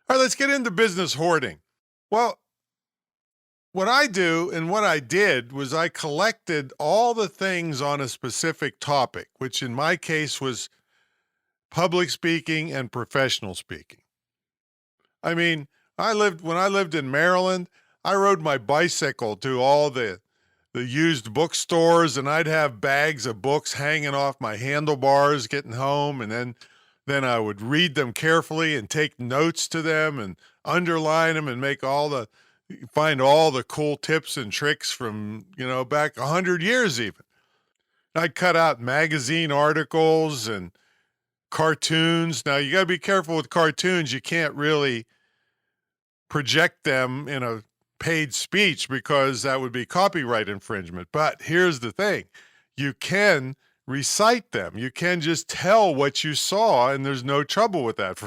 All right, let's get into business hoarding. Well, what I do and what I did was I collected all the things on a specific topic, which in my case was public speaking and professional speaking. I mean, when I lived in Maryland, I rode my bicycle to all the used bookstores, and I'd have bags of books hanging off my handlebars getting home, and then I would read them carefully and take notes to them and underline them and find all the cool tips and tricks from, back 100 years even. I'd cut out magazine articles and cartoons. Now, you got to be careful with cartoons. You can't really project them in a paid speech because that would be copyright infringement. But here's the thing. You can recite them. You can just tell what you saw, and there's no trouble with that.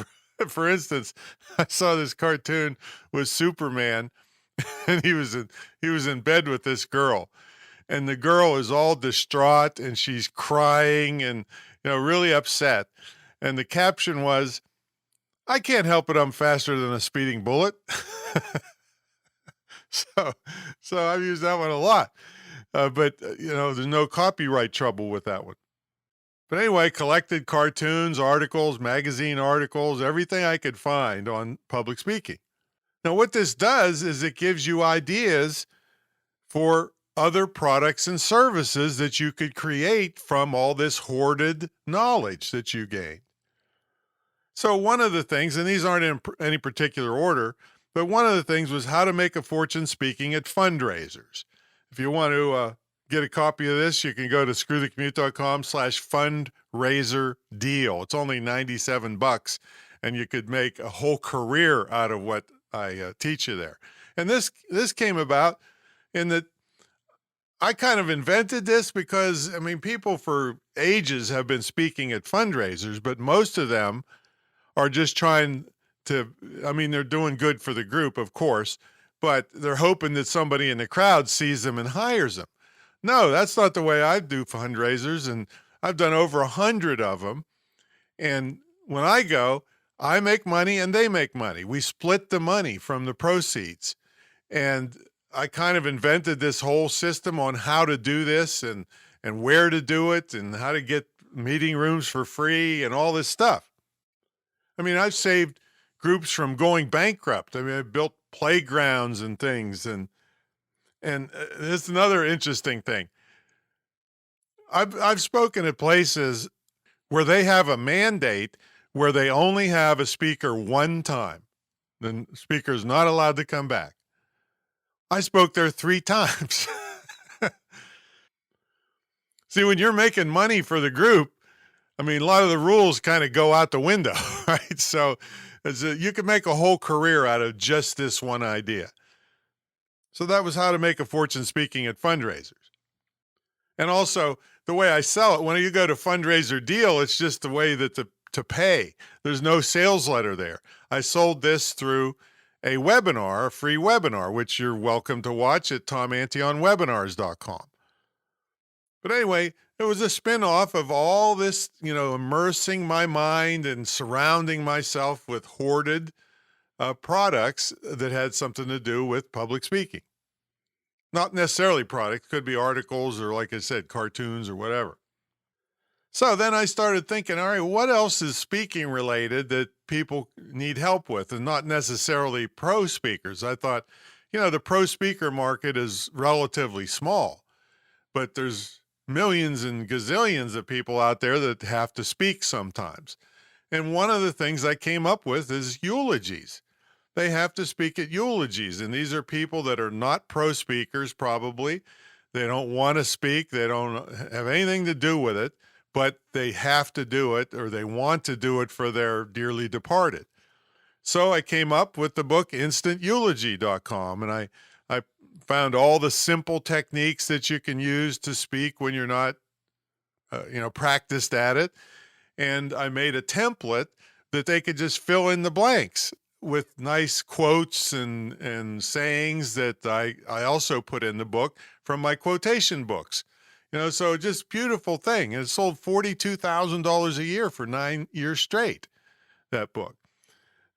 For instance, I saw this cartoon with Superman, and he was in bed with this girl, and the girl is all distraught and she's crying and really upset. And the caption was, "I can't help it, I'm faster than a speeding bullet." So, so I've used that one a lot. But there's no copyright trouble with that one. But anyway, collected cartoons, articles, magazine articles, everything I could find on public speaking. Now, what this does is it gives you ideas for other products and services that you could create from all this hoarded knowledge that you gain. So one of the things, and these aren't in any particular order, but one of the things was how to make a fortune speaking at fundraisers. If you want to get a copy of this, you can go to screwthecommute.com/fundraiser deal. It's only $97, and you could make a whole career out of what I teach you there. And this came about in that I kind of invented this because, people for ages have been speaking at fundraisers, but most of them are just trying to, they're doing good for the group, of course, but they're hoping that somebody in the crowd sees them and hires them. No, that's not the way I do fundraisers, and I've done over 100 of them. And when I go, I make money and they make money. We split the money from the proceeds. And I kind of invented this whole system on how to do this and where to do it and how to get meeting rooms for free and all this stuff. I've saved groups from going bankrupt. I've built playgrounds and things. And this is another interesting thing. I've spoken at places where they have a mandate where they only have a speaker one time. The speaker's not allowed to come back. I spoke there 3 times. See, when you're making money for the group, a lot of the rules kind of go out the window, right? So you can make a whole career out of just this one idea. So that was how to make a fortune speaking at fundraisers. And also the way I sell it, when you go to fundraiser deal, it's just the way that to pay. There's no sales letter there. I sold this through a webinar, a free webinar, which you're welcome to watch at tomantionwebinars.com. But anyway, it was a spinoff of all this, immersing my mind and surrounding myself with hoarded products that had something to do with public speaking. Not necessarily products, could be articles or, like I said, cartoons or whatever. So then I started thinking, all right, what else is speaking related that people need help with, and not necessarily pro speakers? I thought, the pro speaker market is relatively small, but there's millions and gazillions of people out there that have to speak sometimes. And one of the things I came up with is eulogies. They have to speak at eulogies, and these are people that are not pro speakers probably. They don't want to speak. They don't have anything to do with it, but they have to do it, or they want to do it for their dearly departed. So I came up with the book InstantEulogy.com, and I found all the simple techniques that you can use to speak when you're not, practiced at it. And I made a template that they could just fill in the blanks with nice quotes and sayings that I also put in the book from my quotation books. So just beautiful thing. And it sold $42,000 a year for 9 years straight, that book.